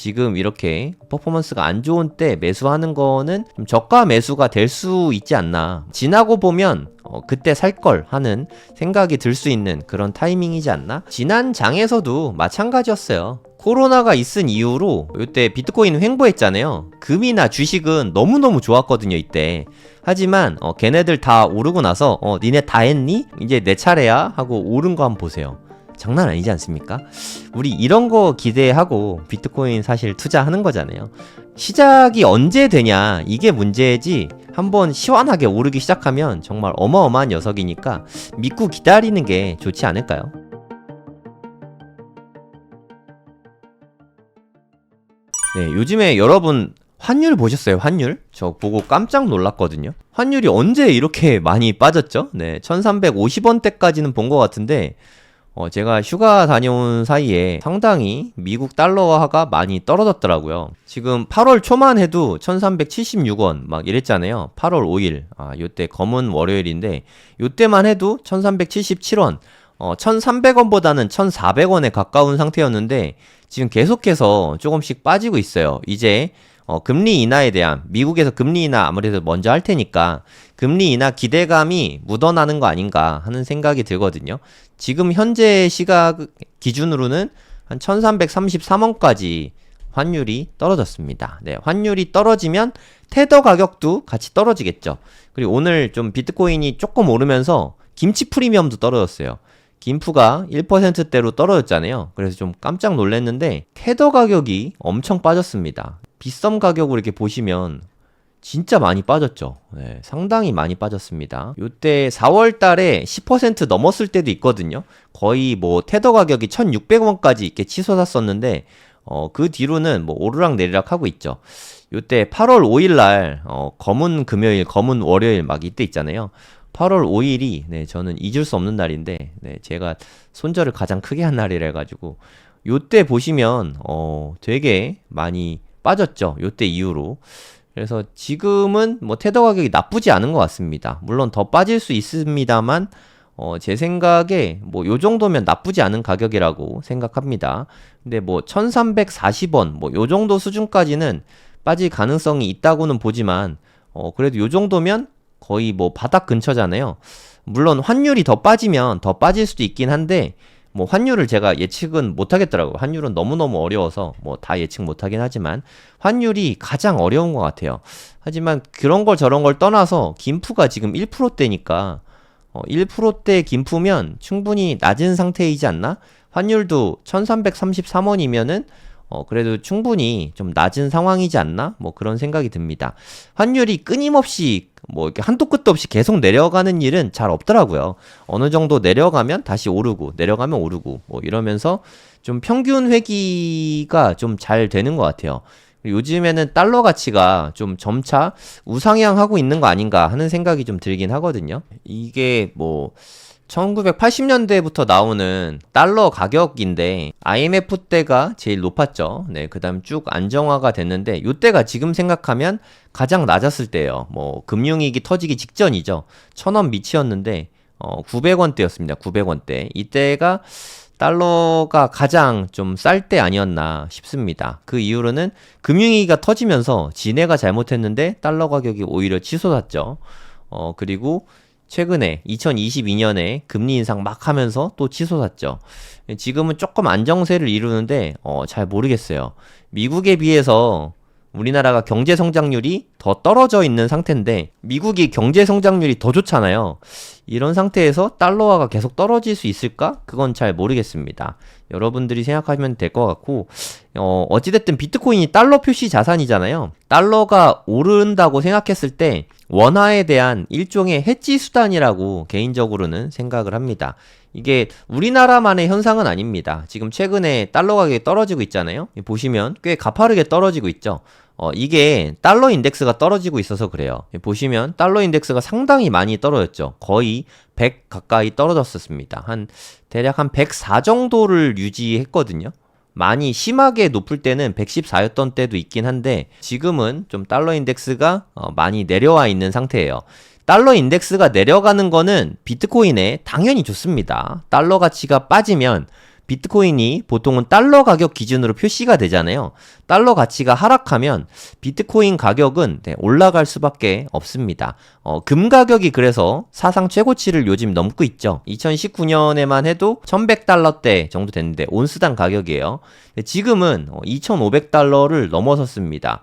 지금 이렇게 퍼포먼스가 안 좋은 때 매수하는 거는 좀 저가 매수가 될 수 있지 않나. 지나고 보면 그때 살 걸 하는 생각이 들 수 있는 그런 타이밍이지 않나. 지난 장에서도 마찬가지였어요. 코로나가 있은 이후로 이때 비트코인 횡보했잖아요. 금이나 주식은 너무너무 좋았거든요, 이때. 하지만 걔네들 다 오르고 나서 니네 다 했니? 이제 내 차례야? 하고 오른 거 한번 보세요. 장난 아니지 않습니까? 우리 이런 거 기대하고 비트코인 사실 투자하는 거잖아요. 시작이 언제 되냐, 이게 문제지. 한번 시원하게 오르기 시작하면 정말 어마어마한 녀석이니까 믿고 기다리는 게 좋지 않을까요? 네, 요즘에 여러분 환율 보셨어요? 환율? 저 보고 깜짝 놀랐거든요. 환율이 언제 이렇게 많이 빠졌죠? 네, 1350원대까지는 본 것 같은데 제가 휴가 다녀온 사이에 상당히 미국 달러화가 많이 떨어졌더라고요. 지금 8월 초만 해도 1376원 막 이랬잖아요. 8월 5일. 요때 검은 월요일인데 요때만 해도 1377원. 1300원보다는 1400원에 가까운 상태였는데 지금 계속해서 조금씩 빠지고 있어요. 이제 금리 인하에 대한, 미국에서 금리 인하 아무래도 먼저 할 테니까 금리 인하 기대감이 묻어나는 거 아닌가 하는 생각이 들거든요. 지금 현재 시각 기준으로는 한 1333원까지 환율이 떨어졌습니다. 네, 환율이 떨어지면 테더 가격도 같이 떨어지겠죠. 그리고 오늘 좀 비트코인이 조금 오르면서 김치 프리미엄도 떨어졌어요. 김프가 1%대로 떨어졌잖아요. 그래서 좀 깜짝 놀랐는데 테더 가격이 엄청 빠졌습니다. 빗썸 가격으로 이렇게 보시면 진짜 많이 빠졌죠. 네, 상당히 많이 빠졌습니다. 요때 4월 달에 10% 넘었을 때도 있거든요. 거의 뭐 테더 가격이 1600원까지 이렇게 치솟았었는데 그 뒤로는 뭐 오르락 내리락 하고 있죠. 요때 8월 5일 날 검은 금요일, 검은 월요일 막 이때 있잖아요. 8월 5일이 네, 저는 잊을 수 없는 날인데 네, 제가 손절을 가장 크게 한 날이라 해가지고 요때 보시면 되게 많이 빠졌죠. 요때 이후로. 그래서 지금은 뭐 테더 가격이 나쁘지 않은 것 같습니다. 물론 더 빠질 수 있습니다만 제 생각에 뭐 요 정도면 나쁘지 않은 가격이라고 생각합니다. 근데 뭐 1340원 뭐 요 정도 수준까지는 빠질 가능성이 있다고는 보지만 그래도 요 정도면 거의 뭐 바닥 근처잖아요. 물론 환율이 더 빠지면 더 빠질 수도 있긴 한데 뭐 환율을 제가 예측은 못 하겠더라고요. 환율은 너무너무 어려워서 뭐 다 예측 못 하긴 하지만 환율이 가장 어려운 것 같아요. 하지만 그런 걸 저런 걸 떠나서 김프가 지금 1%대니까 1%대 김프면 충분히 낮은 상태이지 않나? 환율도 1333원이면은 그래도 충분히 좀 낮은 상황이지 않나? 뭐 그런 생각이 듭니다. 환율이 끊임없이 뭐 이렇게 한도 끝도 없이 계속 내려가는 일은 잘 없더라고요. 어느 정도 내려가면 다시 오르고, 내려가면 오르고, 뭐 이러면서 좀 평균 회귀가 좀 잘 되는 것 같아요. 요즘에는 달러 가치가 좀 점차 우상향하고 있는 거 아닌가 하는 생각이 좀 들긴 하거든요. 이게 뭐 1980년대부터 나오는 달러 가격인데 IMF 때가 제일 높았죠. 네, 그다음 쭉 안정화가 됐는데 요때가 지금 생각하면 가장 낮았을 때예요. 뭐 금융위기 터지기 직전이죠. 1000원 미치였는데 900원대였습니다. 900원대. 이때가 달러가 가장 좀 쌀 때 아니었나 싶습니다. 그 이후로는 금융위기가 터지면서 진해가 잘못했는데 달러 가격이 오히려 치솟았죠. 그리고 최근에 2022년에 금리 인상 막 하면서 또 치솟았죠. 지금은 조금 안정세를 이루는데 잘 모르겠어요. 미국에 비해서 우리나라가 경제 성장률이 더 떨어져 있는 상태인데 미국이 경제 성장률이 더 좋잖아요. 이런 상태에서 달러화가 계속 떨어질 수 있을까? 그건 잘 모르겠습니다. 여러분들이 생각하면 될 것 같고 어찌됐든 비트코인이 달러 표시 자산이잖아요. 달러가 오른다고 생각했을 때 원화에 대한 일종의 해지 수단이라고 개인적으로는 생각을 합니다. 이게 우리나라만의 현상은 아닙니다. 지금 최근에 달러 가격이 떨어지고 있잖아요. 보시면 꽤 가파르게 떨어지고 있죠. 이게 달러 인덱스가 떨어지고 있어서 그래요. 보시면 달러 인덱스가 상당히 많이 떨어졌죠. 거의 100 가까이 떨어졌었습니다. 대략 한 104 정도를 유지했거든요. 많이 심하게 높을 때는 114였던 때도 있긴 한데 지금은 좀 달러 인덱스가 많이 내려와 있는 상태예요. 달러 인덱스가 내려가는 거는 비트코인에 당연히 좋습니다. 달러 가치가 빠지면 비트코인이 보통은 달러 가격 기준으로 표시가 되잖아요. 달러 가치가 하락하면 비트코인 가격은 올라갈 수밖에 없습니다. 금 가격이 그래서 사상 최고치를 요즘 넘고 있죠. 2019년에만 해도 1100달러대 정도 됐는데 온스당 가격이에요. 지금은 2500달러를 넘어섰습니다.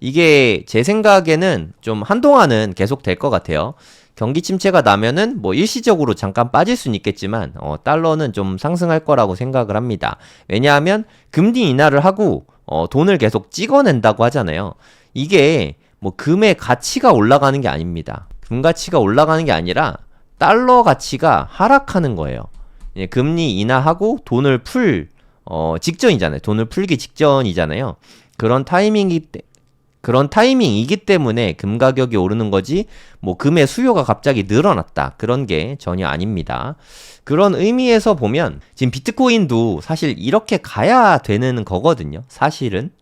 이게 제 생각에는 좀 한동안은 계속 될 것 같아요. 경기 침체가 나면은 뭐 일시적으로 잠깐 빠질 수는 있겠지만 달러는 좀 상승할 거라고 생각을 합니다. 왜냐하면 금리 인하를 하고 돈을 계속 찍어낸다고 하잖아요. 이게 뭐 금의 가치가 올라가는 게 아닙니다. 금 가치가 올라가는 게 아니라 달러 가치가 하락하는 거예요. 금리 인하하고 돈을 직전이잖아요. 돈을 풀기 직전이잖아요. 그런 타이밍이기 때문에 금 가격이 오르는 거지, 뭐 금의 수요가 갑자기 늘어났다, 그런 게 전혀 아닙니다. 그런 의미에서 보면 지금 비트코인도 사실 이렇게 가야 되는 거거든요, 사실은.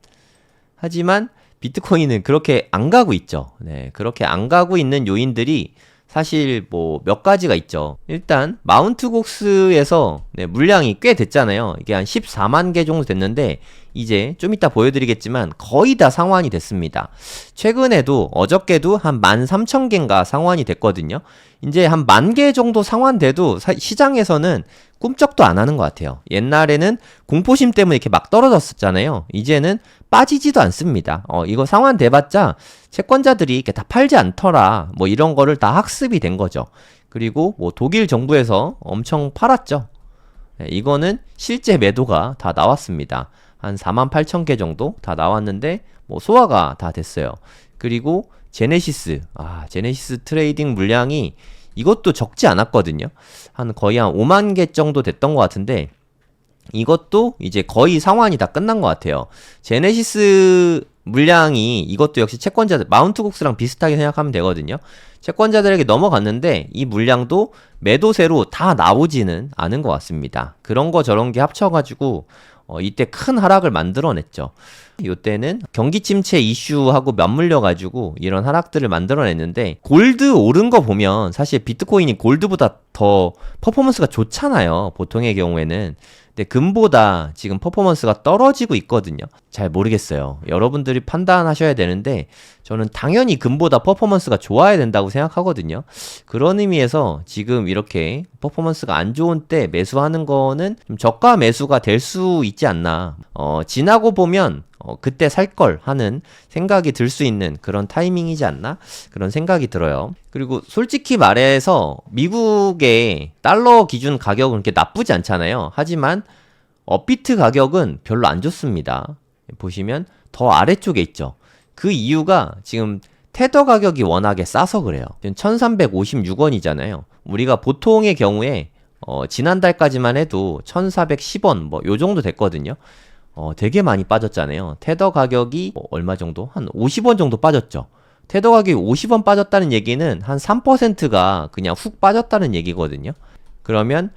하지만 비트코인은 그렇게 안 가고 있죠. 네, 그렇게 안 가고 있는 요인들이 사실 뭐 몇 가지가 있죠. 일단 마운트 곡스에서 물량이 꽤 됐잖아요. 이게 한 14만 개 정도 됐는데 이제 좀 이따 보여드리겠지만 거의 다 상환이 됐습니다. 최근에도 어저께도 한 13,000개인가 상환이 됐거든요. 이제 한 10,000개 정도 상환돼도 시장에서는 꿈쩍도 안 하는 것 같아요. 옛날에는 공포심 때문에 이렇게 막 떨어졌었잖아요. 이제는 빠지지도 않습니다. 이거 상환돼봤자 채권자들이 이렇게 다 팔지 않더라, 뭐 이런 거를 다 학습이 된 거죠. 그리고 뭐 독일 정부에서 엄청 팔았죠. 이거는 실제 매도가 다 나왔습니다. 한 48,000개 정도 다 나왔는데 뭐 소화가 다 됐어요. 그리고 제네시스 트레이딩 물량이 이것도 적지 않았거든요. 거의 한 5만 개 정도 됐던 것 같은데 이것도 이제 거의 상환이 다 끝난 것 같아요. 제네시스 물량이 이것도 역시 채권자들, 마운트곡스랑 비슷하게 생각하면 되거든요. 채권자들에게 넘어갔는데 이 물량도 매도세로 다 나오지는 않은 것 같습니다. 그런 거 저런 게 합쳐가지고 이때 큰 하락을 만들어냈죠. 이때는 경기 침체 이슈하고 맞물려가지고 이런 하락들을 만들어냈는데, 골드 오른 거 보면 사실 비트코인이 골드보다 더 퍼포먼스가 좋잖아요, 보통의 경우에는. 근데 금보다 지금 퍼포먼스가 떨어지고 있거든요. 잘 모르겠어요. 여러분들이 판단하셔야 되는데 저는 당연히 금보다 퍼포먼스가 좋아야 된다고 생각하거든요. 그런 의미에서 지금 이렇게 퍼포먼스가 안 좋은 때 매수하는 거는 좀 저가 매수가 될 수 있지 않나. 지나고 보면 그때 살 걸 하는 생각이 들 수 있는 그런 타이밍이지 않나? 그런 생각이 들어요. 그리고 솔직히 말해서 미국의 달러 기준 가격은 그렇게 나쁘지 않잖아요. 하지만 업비트 가격은 별로 안 좋습니다. 보시면 더 아래쪽에 있죠. 그 이유가 지금 테더 가격이 워낙에 싸서 그래요. 1356원이잖아요. 우리가 보통의 경우에 지난달까지만 해도 1410원 뭐 요 정도 됐거든요. 되게 많이 빠졌잖아요. 테더 가격이 얼마 정도? 한 50원 정도 빠졌죠. 테더 가격이 50원 빠졌다는 얘기는 한 3%가 그냥 훅 빠졌다는 얘기거든요. 그러면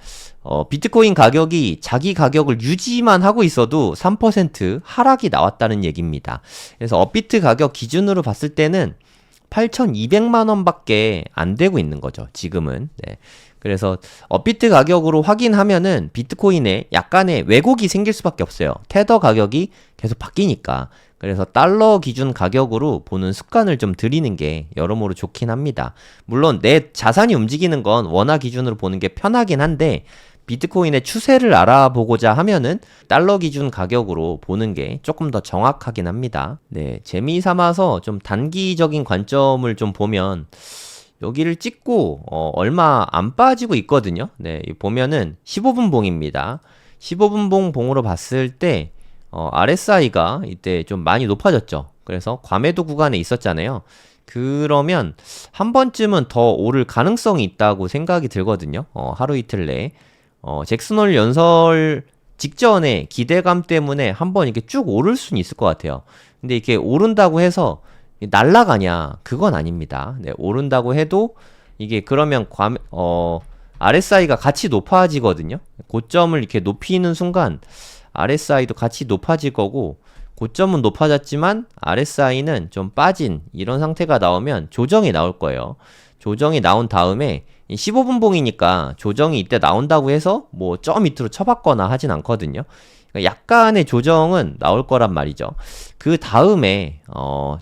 비트코인 가격이 자기 가격을 유지만 하고 있어도 3% 하락이 나왔다는 얘기입니다. 그래서 업비트 가격 기준으로 봤을 때는 8,200만 원밖에 안 되고 있는 거죠, 지금은. 네. 그래서 업비트 가격으로 확인하면은 비트코인에 약간의 왜곡이 생길 수밖에 없어요. 테더 가격이 계속 바뀌니까. 그래서 달러 기준 가격으로 보는 습관을 좀 들이는 게 여러모로 좋긴 합니다. 물론 내 자산이 움직이는 건 원화 기준으로 보는 게 편하긴 한데 비트코인의 추세를 알아보고자 하면은 달러 기준 가격으로 보는 게 조금 더 정확하긴 합니다. 네, 재미 삼아서 좀 단기적인 관점을 좀 보면 여기를 찍고 얼마 안 빠지고 있거든요. 네, 보면은 15분 봉입니다. 15분 봉으로 봤을 때 RSI가 이때 좀 많이 높아졌죠. 그래서 과매도 구간에 있었잖아요. 그러면 한 번쯤은 더 오를 가능성이 있다고 생각이 들거든요. 하루 이틀 내에. 잭슨홀 연설 직전에 기대감 때문에 한번 이렇게 쭉 오를 수는 있을 것 같아요. 근데 이렇게 오른다고 해서 날아가냐? 그건 아닙니다. 네, 오른다고 해도 이게 그러면 RSI가 같이 높아지거든요. 고점을 이렇게 높이는 순간 RSI도 같이 높아질 거고, 고점은 높아졌지만 RSI는 좀 빠진 이런 상태가 나오면 조정이 나올 거예요. 조정이 나온 다음에 15분봉이니까 조정이 이때 나온다고 해서 뭐 저 밑으로 쳐박거나 하진 않거든요. 그러니까 약간의 조정은 나올 거란 말이죠. 그 다음에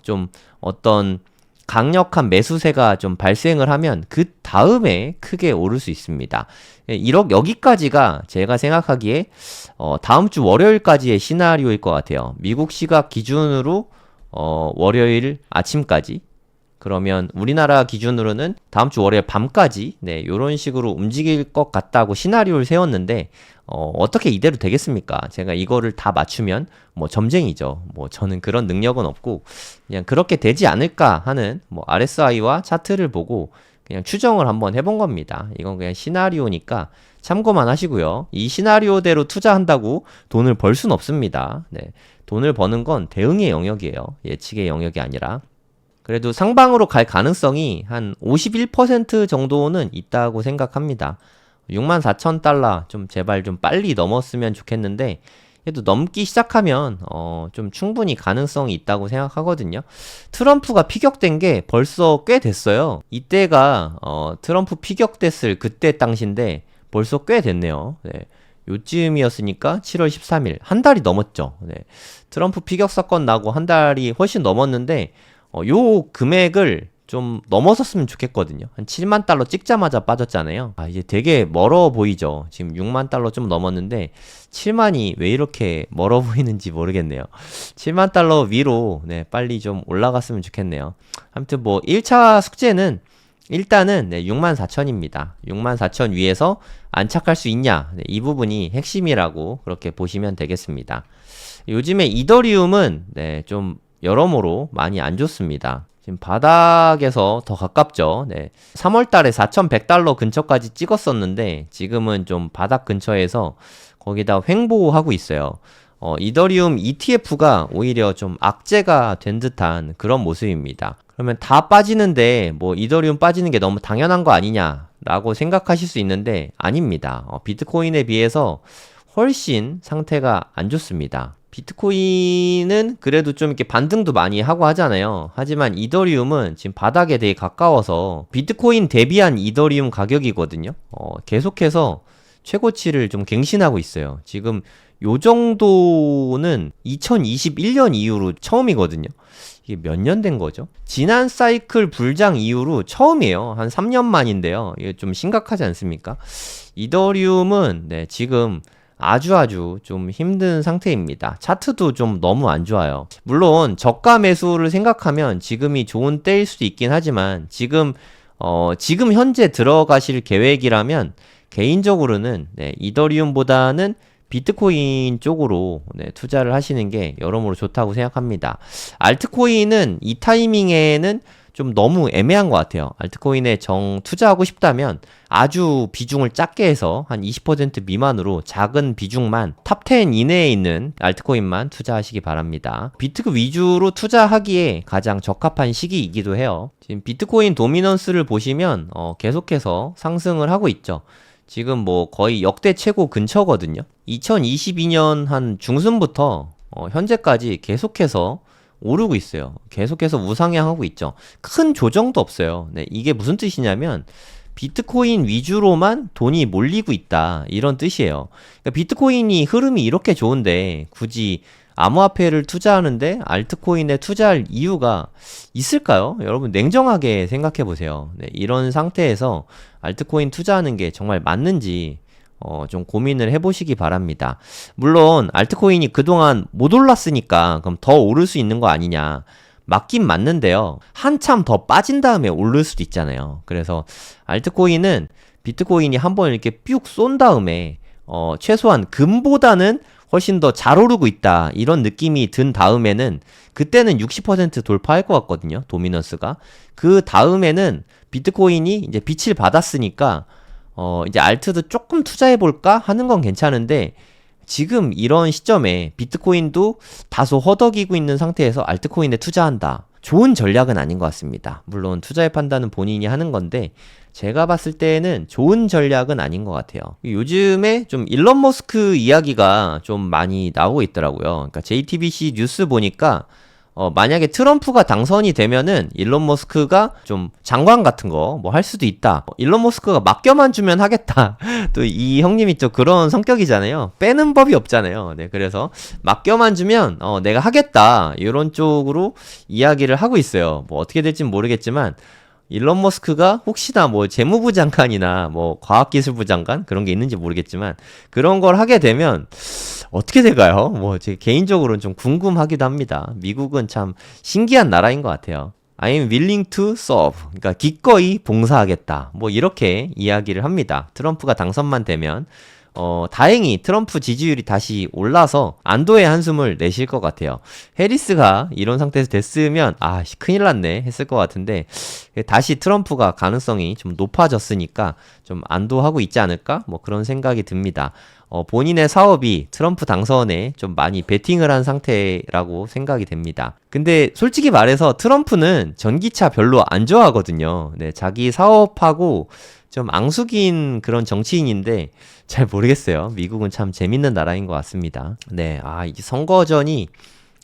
좀 어떤 강력한 매수세가 좀 발생을 하면 그 다음에 크게 오를 수 있습니다. 여기까지가 제가 생각하기에 다음 주 월요일까지의 시나리오일 것 같아요. 미국 시각 기준으로 월요일 아침까지, 그러면 우리나라 기준으로는 다음 주 월요일 밤까지, 네, 요런 식으로 움직일 것 같다고 시나리오를 세웠는데, 어떻게 이대로 되겠습니까? 제가 이거를 다 맞추면 뭐 점쟁이죠. 뭐 저는 그런 능력은 없고, 그냥 그렇게 되지 않을까 하는 뭐 RSI와 차트를 보고 그냥 추정을 한번 해본 겁니다. 이건 그냥 시나리오니까 참고만 하시고요. 이 시나리오대로 투자한다고 돈을 벌 순 없습니다. 네, 돈을 버는 건 대응의 영역이에요. 예측의 영역이 아니라. 그래도 상방으로 갈 가능성이 한 51% 정도는 있다고 생각합니다. 64,000달러 좀 제발 좀 빨리 넘었으면 좋겠는데, 그래도 넘기 시작하면 좀 충분히 가능성이 있다고 생각하거든요. 트럼프가 피격된 게 벌써 꽤 됐어요. 이때가 트럼프 피격됐을 그때 당시인데 벌써 꽤 됐네요. 네. 요쯤이었으니까 7월 13일 한 달이 넘었죠. 네. 트럼프 피격 사건 나고 한 달이 훨씬 넘었는데 요 금액을 좀 넘어섰으면 좋겠거든요. 한 7만 달러 찍자마자 빠졌잖아요. 이제 되게 멀어 보이죠. 지금 6만 달러 좀 넘었는데 7만이 왜 이렇게 멀어 보이는지 모르겠네요. 7만 달러 위로 네, 빨리 좀 올라갔으면 좋겠네요. 아무튼 뭐 1차 숙제는 일단은 네, 64,000입니다. 64,000 위에서 안착할 수 있냐, 네, 이 부분이 핵심이라고 그렇게 보시면 되겠습니다. 요즘에 이더리움은 네, 좀 여러모로 많이 안 좋습니다. 지금 바닥에서 더 가깝죠. 네. 3월 달에 4,100달러 근처까지 찍었었는데 지금은 좀 바닥 근처에서 거기다 횡보하고 있어요. 이더리움 ETF가 오히려 좀 악재가 된 듯한 그런 모습입니다. 그러면 다 빠지는데 뭐 이더리움 빠지는 게 너무 당연한 거 아니냐라고 생각하실 수 있는데 아닙니다. 비트코인에 비해서 훨씬 상태가 안 좋습니다. 비트코인은 그래도 좀 이렇게 반등도 많이 하고 하잖아요. 하지만 이더리움은 지금 바닥에 되게 가까워서 비트코인 대비한 이더리움 가격이거든요. 계속해서 최고치를 좀 갱신하고 있어요. 지금 요 정도는 2021년 이후로 처음이거든요. 이게 몇 년 된 거죠? 지난 사이클 불장 이후로 처음이에요. 한 3년 만인데요. 이게 좀 심각하지 않습니까? 이더리움은 네, 지금 아주 좀 힘든 상태입니다. 차트도 좀 너무 안 좋아요. 물론 저가 매수를 생각하면 지금이 좋은 때일 수도 있긴 하지만 지금 현재 들어가실 계획이라면 개인적으로는 네, 이더리움보다는 비트코인 쪽으로 네, 투자를 하시는 게 여러모로 좋다고 생각합니다. 알트코인은 이 타이밍에는 좀 너무 애매한 것 같아요. 알트코인에 투자하고 싶다면 아주 비중을 작게 해서 한 20% 미만으로 작은 비중만 탑 10 이내에 있는 알트코인만 투자하시기 바랍니다. 비트코인 위주로 투자하기에 가장 적합한 시기이기도 해요. 지금 비트코인 도미넌스를 보시면 계속해서 상승을 하고 있죠. 지금 뭐 거의 역대 최고 근처거든요. 2022년 한 중순부터 현재까지 계속해서 오르고 있어요. 계속해서 우상향하고 있죠. 큰 조정도 없어요. 네, 이게 무슨 뜻이냐면 비트코인 위주로만 돈이 몰리고 있다, 이런 뜻이에요. 그러니까 비트코인이 흐름이 이렇게 좋은데 굳이 암호화폐를 투자하는데 알트코인에 투자할 이유가 있을까요? 여러분 냉정하게 생각해 보세요. 네, 이런 상태에서 알트코인 투자하는 게 정말 맞는지 좀 고민을 해보시기 바랍니다. 물론 알트코인이 그동안 못 올랐으니까 그럼 더 오를 수 있는 거 아니냐, 맞긴 맞는데요. 한참 더 빠진 다음에 오를 수도 있잖아요. 그래서 알트코인은 비트코인이 한번 이렇게 뿅 쏜 다음에 최소한 금보다는 훨씬 더 잘 오르고 있다, 이런 느낌이 든 다음에는 그때는 60% 돌파할 것 같거든요. 도미넌스가. 그 다음에는 비트코인이 이제 빛을 받았으니까 이제 알트도 조금 투자해볼까 하는 건 괜찮은데 지금 이런 시점에 비트코인도 다소 허덕이고 있는 상태에서 알트코인에 투자한다, 좋은 전략은 아닌 것 같습니다. 물론 투자의 판단은 본인이 하는 건데 제가 봤을 때는 좋은 전략은 아닌 것 같아요. 요즘에 좀 일론 머스크 이야기가 좀 많이 나오고 있더라고요. 그러니까 JTBC 뉴스 보니까 만약에 트럼프가 당선이 되면은 일론 머스크가 좀 장관 같은 거 뭐 할 수도 있다. 일론 머스크가 맡겨만 주면 하겠다. 또 이 형님이 또 그런 성격이잖아요. 빼는 법이 없잖아요. 네, 그래서 맡겨만 주면 내가 하겠다. 이런 쪽으로 이야기를 하고 있어요. 뭐 어떻게 될지는 모르겠지만 일론 머스크가 혹시나 뭐 재무부 장관이나 뭐 과학기술부 장관 그런 게 있는지 모르겠지만 그런 걸 하게 되면 어떻게 될까요? 뭐 제 개인적으로는 좀 궁금하기도 합니다. 미국은 참 신기한 나라인 것 같아요. I'm willing to serve. 그러니까 기꺼이 봉사하겠다. 뭐 이렇게 이야기를 합니다. 트럼프가 당선만 되면. 다행히 트럼프 지지율이 다시 올라서 안도의 한숨을 내쉴 것 같아요. 해리스가 이런 상태에서 됐으면 큰일 났네 했을 것 같은데 다시 트럼프가 가능성이 좀 높아졌으니까 좀 안도하고 있지 않을까? 뭐 그런 생각이 듭니다. 본인의 사업이 트럼프 당선에 좀 많이 베팅을 한 상태라고 생각이 됩니다. 근데 솔직히 말해서 트럼프는 전기차 별로 안 좋아하거든요. 네, 자기 사업하고 좀 앙숙인 그런 정치인인데 잘 모르겠어요. 미국은 참 재밌는 나라인 것 같습니다. 네, 이제 선거전이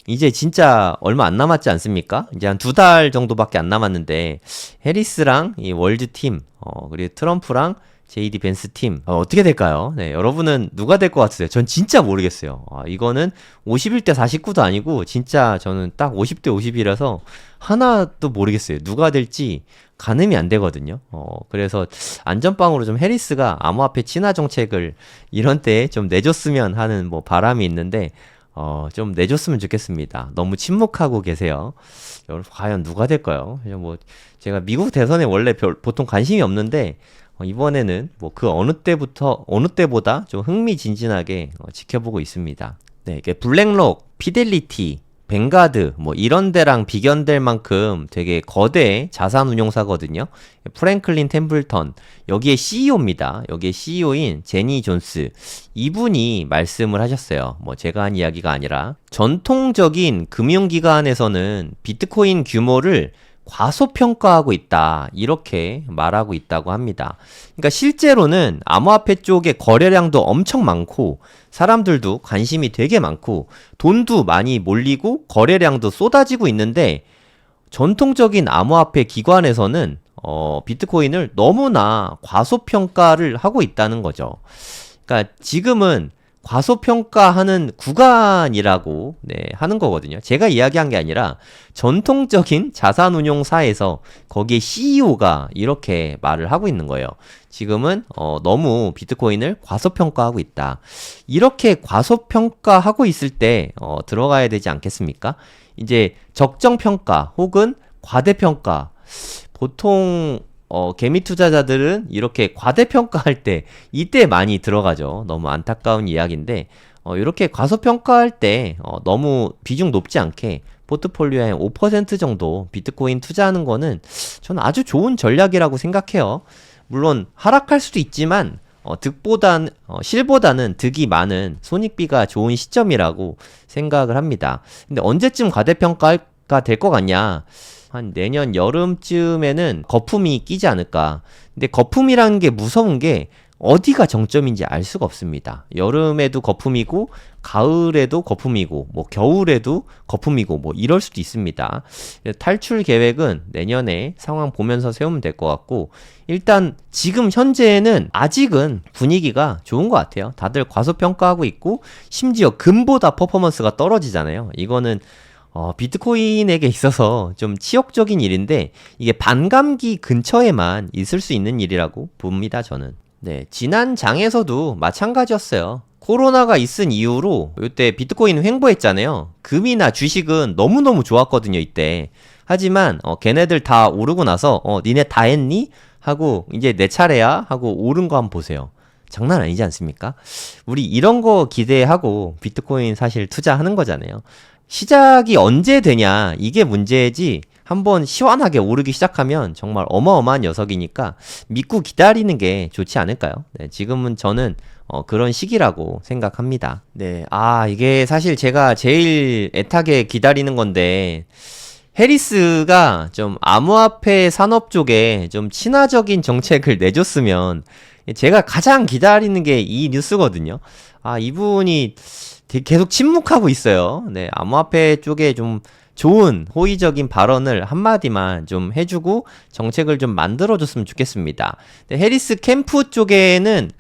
이제 진짜 얼마 안 남았지 않습니까? 이제 한 2달 정도밖에 안 남았는데 해리스랑 이 월드 팀, 그리고 트럼프랑 JD 벤스 팀 어떻게 될까요? 네, 여러분은 누가 될 것 같으세요? 전 진짜 모르겠어요. 이거는 51대 49도 아니고 진짜 저는 딱 50대 50이라서 하나도 모르겠어요. 누가 될지 가늠이 안 되거든요. 그래서 안전빵으로 좀 해리스가 암호화폐 친화 정책을 이런 때에 좀 내줬으면 하는 뭐 바람이 있는데 좀 내줬으면 좋겠습니다. 너무 침묵하고 계세요. 여러분 과연 누가 될까요? 뭐 제가 미국 대선에 원래 보통 관심이 없는데 이번에는 뭐 그 어느 때보다 좀 흥미진진하게 지켜보고 있습니다. 네, 이게 블랙록, 피델리티, 뱅가드 뭐 이런 데랑 비견될 만큼 되게 거대 자산 운용사거든요. 프랭클린 템플턴 여기에 CEO입니다. 여기에 CEO인 제니 존스 이분이 말씀을 하셨어요. 뭐 제가 한 이야기가 아니라 전통적인 금융기관에서는 비트코인 규모를 과소평가하고 있다. 이렇게 말하고 있다고 합니다. 그러니까 실제로는 암호화폐 쪽에 거래량도 엄청 많고 사람들도 관심이 되게 많고 돈도 많이 몰리고 거래량도 쏟아지고 있는데 전통적인 암호화폐 기관에서는 비트코인을 너무나 과소평가를 하고 있다는 거죠. 그러니까 지금은 과소평가하는 구간이라고 하는 거거든요. 제가 이야기한 게 아니라 전통적인 자산운용사에서 거기에 CEO가 이렇게 말을 하고 있는 거예요. 지금은 너무 비트코인을 과소평가하고 있다. 이렇게 과소평가하고 있을 때 들어가야 되지 않겠습니까? 이제 적정평가 혹은 과대평가 보통 개미 투자자들은 이렇게 과대평가할 때 이때 많이 들어가죠. 너무 안타까운 이야기인데 이렇게 과소평가할 때 너무 비중 높지 않게 포트폴리오의 5% 정도 비트코인 투자하는 거는 저는 아주 좋은 전략이라고 생각해요. 물론 하락할 수도 있지만 실보다는 득이 많은 손익비가 좋은 시점이라고 생각을 합니다. 근데 언제쯤 과대평가가 될 것 같냐? 한 내년 여름쯤에는 거품이 끼지 않을까. 근데 거품이라는 게 무서운 게 어디가 정점인지 알 수가 없습니다. 여름에도 거품이고 가을에도 거품이고 뭐 겨울에도 거품이고 뭐 이럴 수도 있습니다. 탈출 계획은 내년에 상황 보면서 세우면 될 것 같고 일단 지금 현재는 아직은 분위기가 좋은 것 같아요. 다들 과소평가하고 있고 심지어 금보다 퍼포먼스가 떨어지잖아요. 이거는 비트코인에게 있어서 좀 치욕적인 일인데 이게 반감기 근처에만 있을 수 있는 일이라고 봅니다, 저는. 네, 지난 장에서도 마찬가지였어요. 코로나가 있은 이후로 이때 비트코인 횡보했잖아요. 금이나 주식은 너무너무 좋았거든요, 이때. 하지만 걔네들 다 오르고 나서 니네 다 했니? 하고 이제 내 차례야? 하고 오른 거 한번 보세요. 장난 아니지 않습니까? 우리 이런 거 기대하고 비트코인 사실 투자하는 거잖아요. 시작이 언제 되냐 이게 문제지 한번 시원하게 오르기 시작하면 정말 어마어마한 녀석이니까 믿고 기다리는 게 좋지 않을까요? 네, 지금은 저는 그런 시기라고 생각합니다. 네, 이게 사실 제가 제일 애타게 기다리는 건데 해리스가 좀 암호화폐 산업 쪽에 좀 친화적인 정책을 내줬으면 제가 가장 기다리는 게 이 뉴스거든요. 이분이 계속 침묵하고 있어요. 네, 암호화폐 쪽에 좀 좋은 호의적인 발언을 한마디만 좀 해주고 정책을 좀 만들어줬으면 좋겠습니다. 해리스 캠프 쪽에는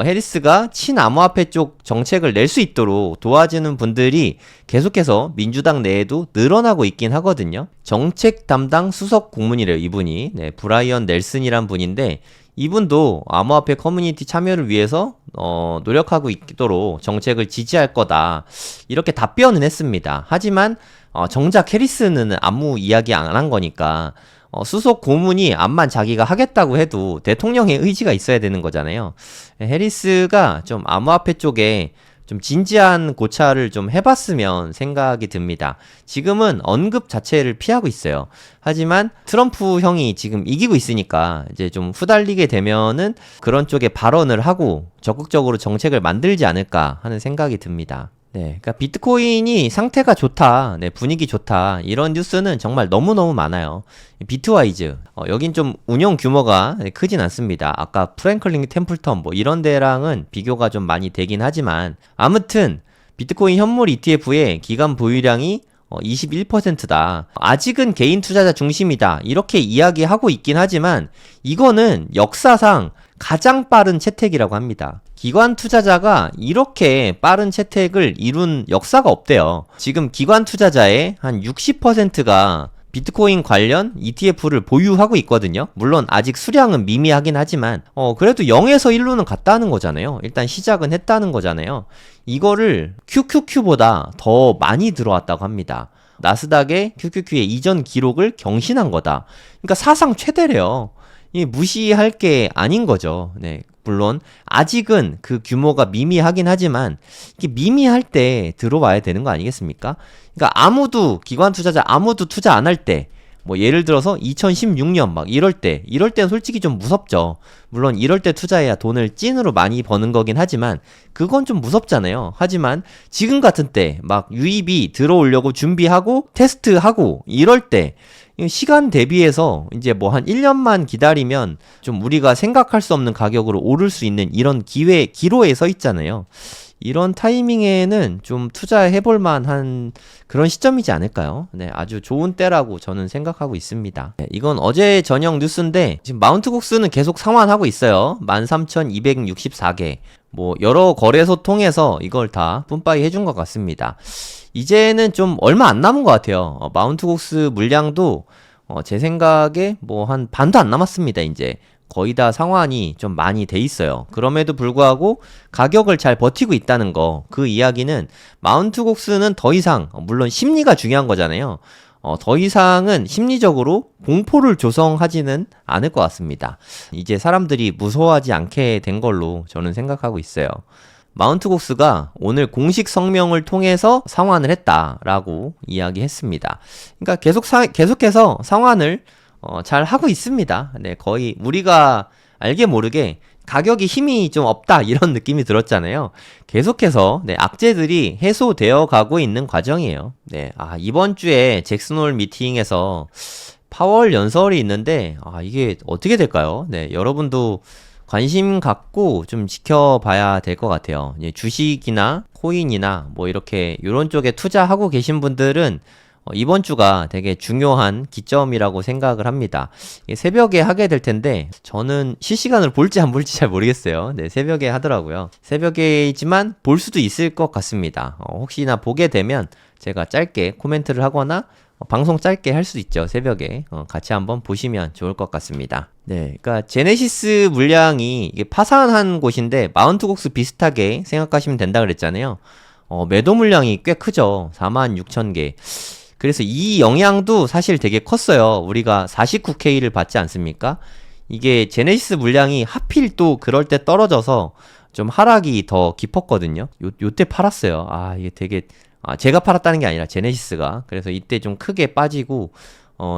해리스가 친암호화폐 쪽 정책을 낼 수 있도록 도와주는 분들이 계속해서 민주당 내에도 늘어나고 있긴 하거든요. 정책 담당 수석 고문이래요, 이분이. 네, 브라이언 넬슨이란 분인데, 이분도 암호화폐 커뮤니티 참여를 위해서 노력하고 있도록 정책을 지지할 거다, 이렇게 답변은 했습니다. 하지만 정작 해리스는 아무 이야기 안 한 거니까 수석 고문이 암만 자기가 하겠다고 해도 대통령의 의지가 있어야 되는 거잖아요. 해리스가 좀 암호화폐 쪽에 좀 진지한 고찰을 좀 해봤으면 생각이 듭니다. 지금은 언급 자체를 피하고 있어요. 하지만 트럼프 형이 지금 이기고 있으니까 이제 좀 후달리게 되면은 그런 쪽에 발언을 하고 적극적으로 정책을 만들지 않을까 하는 생각이 듭니다. 네, 그러니까 비트코인이 상태가 좋다, 네, 분위기 좋다, 이런 뉴스는 정말 너무너무 많아요. 비트와이즈, 여긴 좀 운영 규모가 크진 않습니다. 아까 프랭클린 템플턴 뭐 이런 데랑은 비교가 좀 많이 되긴 하지만, 아무튼 비트코인 현물 ETF의 기간 보유량이 21%다. 아직은 개인 투자자 중심이다, 이렇게 이야기하고 있긴 하지만 이거는 역사상 가장 빠른 채택이라고 합니다. 기관 투자자가 이렇게 빠른 채택을 이룬 역사가 없대요. 지금 기관 투자자의 한 60%가 비트코인 관련 ETF를 보유하고 있거든요. 물론 아직 수량은 미미하긴 하지만 그래도 0에서 1로는 갔다는 거잖아요. 일단 시작은 했다는 거잖아요. 이거를 QQQ보다 더 많이 들어왔다고 합니다. 나스닥의 QQQ의 이전 기록을 경신한 거다. 그러니까 사상 최대래요. 이 무시할 게 아닌 거죠. 네. 물론 아직은 그 규모가 미미하긴 하지만 이게 미미할 때 들어와야 되는 거 아니겠습니까? 그러니까 아무도, 기관 투자자 아무도 투자 안 할 때, 뭐 예를 들어서 2016년 막 이럴 때 솔직히 좀 무섭죠. 물론 이럴 때 투자해야 돈을 찐으로 많이 버는 거긴 하지만 그건 좀 무섭잖아요. 하지만 지금 같은 때 막 유입이 들어오려고 준비하고 테스트하고 이럴 때 시간 대비해서 이제 뭐 한 1년만 기다리면 좀 우리가 생각할 수 없는 가격으로 오를 수 있는 이런 기로에 서 있잖아요. 이런 타이밍에는 좀 투자해볼 만한 그런 시점이지 않을까요? 네, 아주 좋은 때라고 저는 생각하고 있습니다. 네, 이건 어제 저녁 뉴스인데 지금 마운트곡스는 계속 상환하고 있어요. 13,264개. 뭐 여러 거래소 통해서 이걸 다 뿜빠이 해준 것 같습니다. 이제는 좀 얼마 안 남은 것 같아요. 마운트곡스 물량도 제 생각에 뭐 한 반도 안 남았습니다. 이제 거의 다 상환이 좀 많이 돼 있어요. 그럼에도 불구하고 가격을 잘 버티고 있다는 거, 그 이야기는 마운트곡스는 더 이상, 물론 심리가 중요한 거잖아요. 더 이상은 심리적으로 공포를 조성하지는 않을 것 같습니다. 이제 사람들이 무서워하지 않게 된 걸로 저는 생각하고 있어요. 마운트곡스가 오늘 공식 성명을 통해서 상환을 했다라고 이야기했습니다. 그러니까 계속해서 상환을 잘 하고 있습니다. 네, 거의 우리가 알게 모르게 가격이 힘이 좀 없다, 이런 느낌이 들었잖아요. 계속해서 악재들이 해소되어 가고 있는 과정이에요. 네, 이번 주에 잭슨홀 미팅에서 파월 연설이 있는데 이게 어떻게 될까요? 네, 여러분도 관심 갖고 좀 지켜봐야 될 것 같아요. 주식이나 코인이나 뭐 이렇게 이런 쪽에 투자하고 계신 분들은 이번 주가 되게 중요한 기점이라고 생각을 합니다. 새벽에 하게 될 텐데 저는 실시간으로 볼지 안 볼지 잘 모르겠어요. 네, 새벽에 하더라고요. 새벽에지만 볼 수도 있을 것 같습니다. 혹시나 보게 되면 제가 짧게 코멘트를 하거나 방송 짧게 할 수도 있죠. 새벽에 같이 한번 보시면 좋을 것 같습니다. 네, 그러니까 제네시스 물량이 이게 파산한 곳인데 마운트곡스 비슷하게 생각하시면 된다 그랬잖아요. 매도 물량이 꽤 크죠. 46,000개. 그래서 이 영향도 사실 되게 컸어요. 우리가 49K를 받지 않습니까? 이게 제네시스 물량이 하필 또 그럴 때 떨어져서 좀 하락이 더 깊었거든요. 요때 팔았어요. 이게 되게 제가 팔았다는 게 아니라 제네시스가. 그래서 이때 좀 크게 빠지고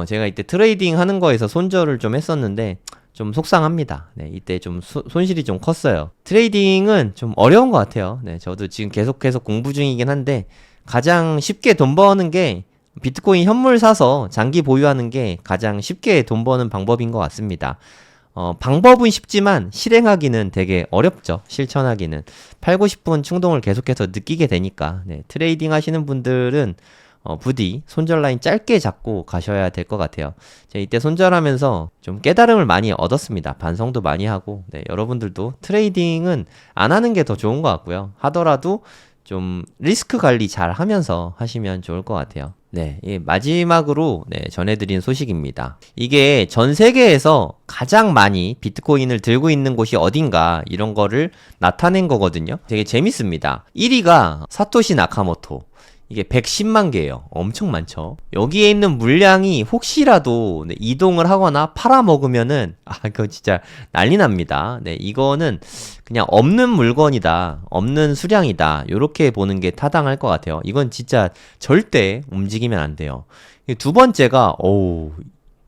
제가 이때 트레이딩 하는 거에서 손절을 좀 했었는데 좀 속상합니다. 네, 이때 좀 손실이 좀 컸어요. 트레이딩은 좀 어려운 것 같아요. 네, 저도 지금 계속해서 공부 중이긴 한데 가장 쉽게 돈 버는 게 비트코인 현물 사서 장기 보유하는 게 가장 쉽게 돈 버는 방법인 것 같습니다. 방법은 쉽지만 실행하기는 되게 어렵죠. 실천하기는. 팔고 싶은 충동을 계속해서 느끼게 되니까. 네, 트레이딩 하시는 분들은 부디 손절 라인 짧게 잡고 가셔야 될 것 같아요. 제가 이때 손절하면서 좀 깨달음을 많이 얻었습니다. 반성도 많이 하고, 네, 여러분들도 트레이딩은 안 하는 게 더 좋은 것 같고요. 하더라도 좀 리스크 관리 잘 하면서 하시면 좋을 것 같아요. 네, 마지막으로 전해드린 소식입니다. 이게 전 세계에서 가장 많이 비트코인을 들고 있는 곳이 어딘가 이런 거를 나타낸 거거든요. 되게 재밌습니다. 1위가 사토시 나카모토. 이게 110만 개예요. 엄청 많죠. 여기에 있는 물량이 혹시라도 이동을 하거나 팔아먹으면은 그거 진짜 난리 납니다. 네, 이거는 그냥 없는 물건이다, 없는 수량이다, 요렇게 보는 게 타당할 것 같아요. 이건 진짜 절대 움직이면 안 돼요. 두 번째가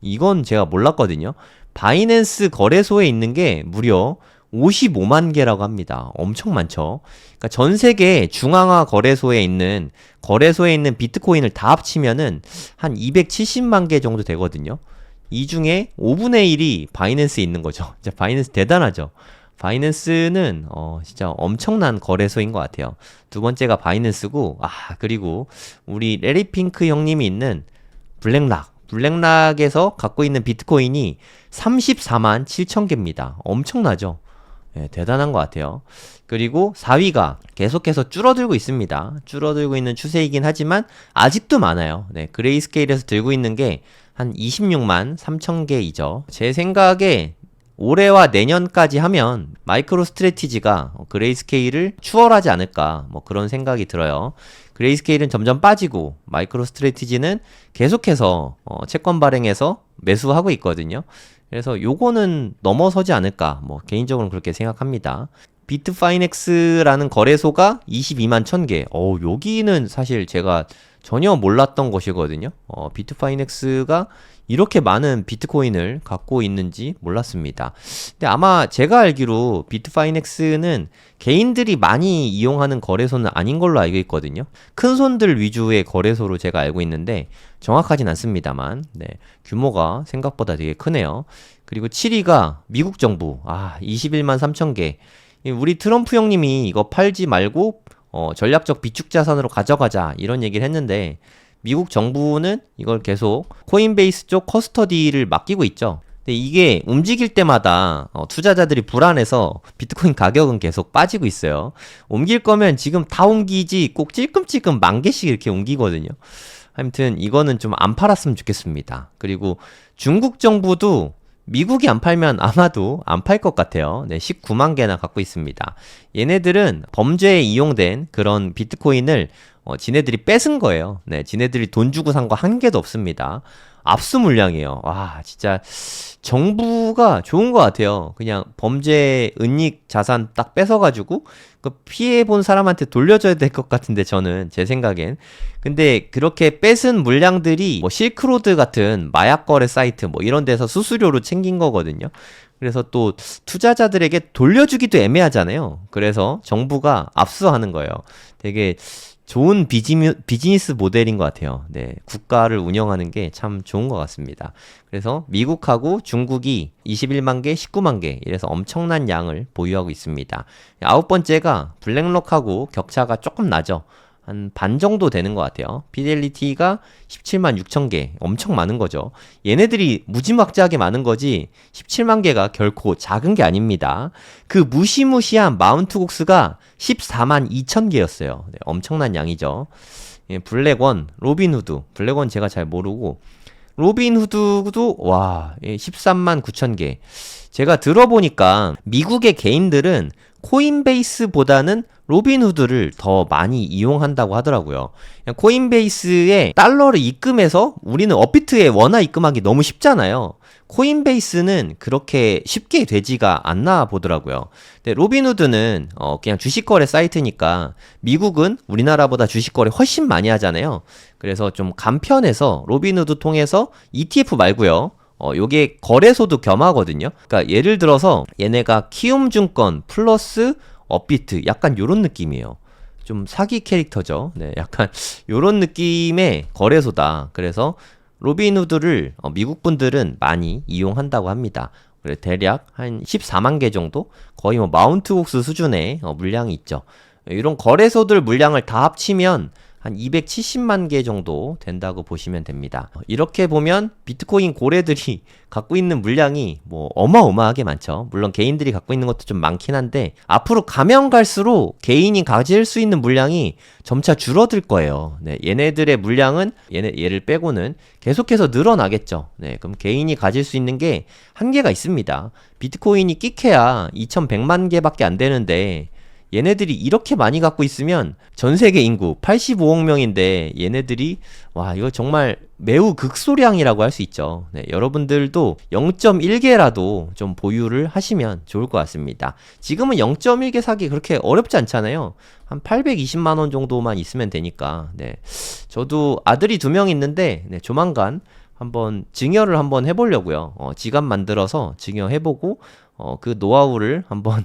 이건 제가 몰랐거든요. 바이낸스 거래소에 있는 게 무려 55만 개라고 합니다. 엄청 많죠. 그러니까 전 세계 중앙화 거래소에 있는 비트코인을 다 합치면은 한 270만 개 정도 되거든요. 이 중에 5분의 1이 바이낸스에 있는 거죠. 진짜 바이낸스 대단하죠. 바이낸스는 진짜 엄청난 거래소인 것 같아요. 두 번째가 바이낸스고, 그리고 우리 레리핑크 형님이 있는 블랙락에서 갖고 있는 비트코인이 34만 7천 개입니다. 엄청나죠? 네, 대단한 것 같아요. 그리고 4위가 계속해서 줄어들고 있습니다. 줄어들고 있는 추세이긴 하지만 아직도 많아요. 네, 그레이스케일에서 들고 있는 게 한 26만 3천 개이죠. 제 생각에 올해와 내년까지 하면 마이크로 스트래티지가 그레이스케일을 추월하지 않을까, 그런 생각이 들어요. 그레이스케일은 점점 빠지고 마이크로 스트래티지는 계속해서 채권 발행해서 매수하고 있거든요. 그래서 요거는 넘어서지 않을까, 개인적으로는 그렇게 생각합니다. 비트파이넥스라는 거래소가 22만 1000개. 여기는 사실 제가 전혀 몰랐던 것이거든요. 비트파이넥스가 이렇게 많은 비트코인을 갖고 있는지 몰랐습니다. 근데 아마 제가 알기로 비트파이넥스는 개인들이 많이 이용하는 거래소는 아닌 걸로 알고 있거든요. 큰 손들 위주의 거래소로 제가 알고 있는데 정확하진 않습니다만, 네, 규모가 생각보다 되게 크네요. 그리고 7위가 미국 정부, 21만 3천 개. 우리 트럼프 형님이 이거 팔지 말고 전략적 비축 자산으로 가져가자 이런 얘기를 했는데, 미국 정부는 이걸 계속 코인베이스 쪽 커스터디를 맡기고 있죠. 근데 이게 움직일 때마다 투자자들이 불안해서 비트코인 가격은 계속 빠지고 있어요. 옮길 거면 지금 다 옮기지 꼭 찔끔찔끔 만 개씩 이렇게 옮기거든요. 아무튼 이거는 좀 안 팔았으면 좋겠습니다. 그리고 중국 정부도 미국이 안 팔면 아마도 안 팔 것 같아요. 네, 19만 개나 갖고 있습니다. 얘네들은 범죄에 이용된 그런 비트코인을 지네들이 뺏은 거예요. 네, 지네들이 돈 주고 산 거 한 개도 없습니다. 압수 물량이에요. 와, 진짜 정부가 좋은 것 같아요. 그냥 범죄 은닉 자산 딱 뺏어가지고 그 피해 본 사람한테 돌려줘야 될 것 같은데, 저는 제 생각엔. 근데 그렇게 뺏은 물량들이 실크로드 같은 마약 거래 사이트 이런 데서 수수료로 챙긴 거거든요. 그래서 또 투자자들에게 돌려주기도 애매하잖아요. 그래서 정부가 압수하는 거예요. 되게 좋은 비즈니스 모델인 것 같아요. 네, 국가를 운영하는 게 참 좋은 것 같습니다. 그래서 미국하고 중국이 21만 개, 19만 개 이래서 엄청난 양을 보유하고 있습니다. 9번째가 블랙록하고 격차가 조금 나죠. 한 반 정도 되는 것 같아요. 피델리티가 17만 6천 개, 엄청 많은 거죠. 얘네들이 무지막지하게 많은 거지 17만 개가 결코 작은 게 아닙니다. 그 무시무시한 마운트곡스가 14만 2천 개였어요. 네, 엄청난 양이죠. 블랙원, 로빈후드, 블랙원 제가 잘 모르고, 로빈후드도 13만 9천 개. 제가 들어보니까 미국의 개인들은 코인베이스보다는 로빈후드를 더 많이 이용한다고 하더라고요. 코인베이스에 달러를 입금해서 우리는 업비트에 원화 입금하기 너무 쉽잖아요. 코인베이스는 그렇게 쉽게 되지가 않나 보더라고요. 근데 로빈후드는 그냥 주식거래 사이트니까 미국은 우리나라보다 주식거래 훨씬 많이 하잖아요. 그래서 좀 간편해서 로빈후드 통해서 ETF 말고요. 요게 거래소도 겸하거든요. 그러니까 예를 들어서 얘네가 키움증권 플러스 업비트 약간 요런 느낌이에요. 좀 사기 캐릭터죠. 네, 약간 요런 느낌의 거래소다. 그래서 로빈후드를 미국 분들은 많이 이용한다고 합니다. 그래 대략 한 14만 개 정도? 거의 마운트곡스 수준의 물량이 있죠. 이런 거래소들 물량을 다 합치면 한 270만 개 정도 된다고 보시면 됩니다. 이렇게 보면 비트코인 고래들이 갖고 있는 물량이 뭐 어마어마하게 많죠. 물론 개인들이 갖고 있는 것도 좀 많긴 한데 앞으로 가면 갈수록 개인이 가질 수 있는 물량이 점차 줄어들 거예요. 네, 얘네들의 물량은 얘를 빼고는 계속해서 늘어나겠죠. 네, 그럼 개인이 가질 수 있는 게 한계가 있습니다. 비트코인이 끼케야 2100만 개밖에 안 되는데 얘네들이 이렇게 많이 갖고 있으면 전 세계 인구 85억 명인데 얘네들이 와 이거 정말 매우 극소량이라고 할 수 있죠. 네, 여러분들도 0.1개라도 좀 보유를 하시면 좋을 것 같습니다. 지금은 0.1개 사기 그렇게 어렵지 않잖아요. 한 820만 원 정도만 있으면 되니까. 네, 저도 아들이 2명 있는데 네, 조만간 한번 증여를 한번 해보려고요. 지갑 만들어서 증여해보고 그 노하우를 한번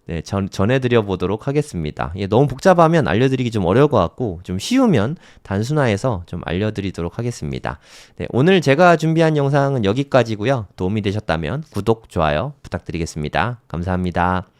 네, 전해드려 보도록 하겠습니다. 예, 너무 복잡하면 알려드리기 좀 어려울 것 같고 좀 쉬우면 단순화해서 좀 알려드리도록 하겠습니다. 네, 오늘 제가 준비한 영상은 여기까지고요. 도움이 되셨다면 구독, 좋아요 부탁드리겠습니다. 감사합니다.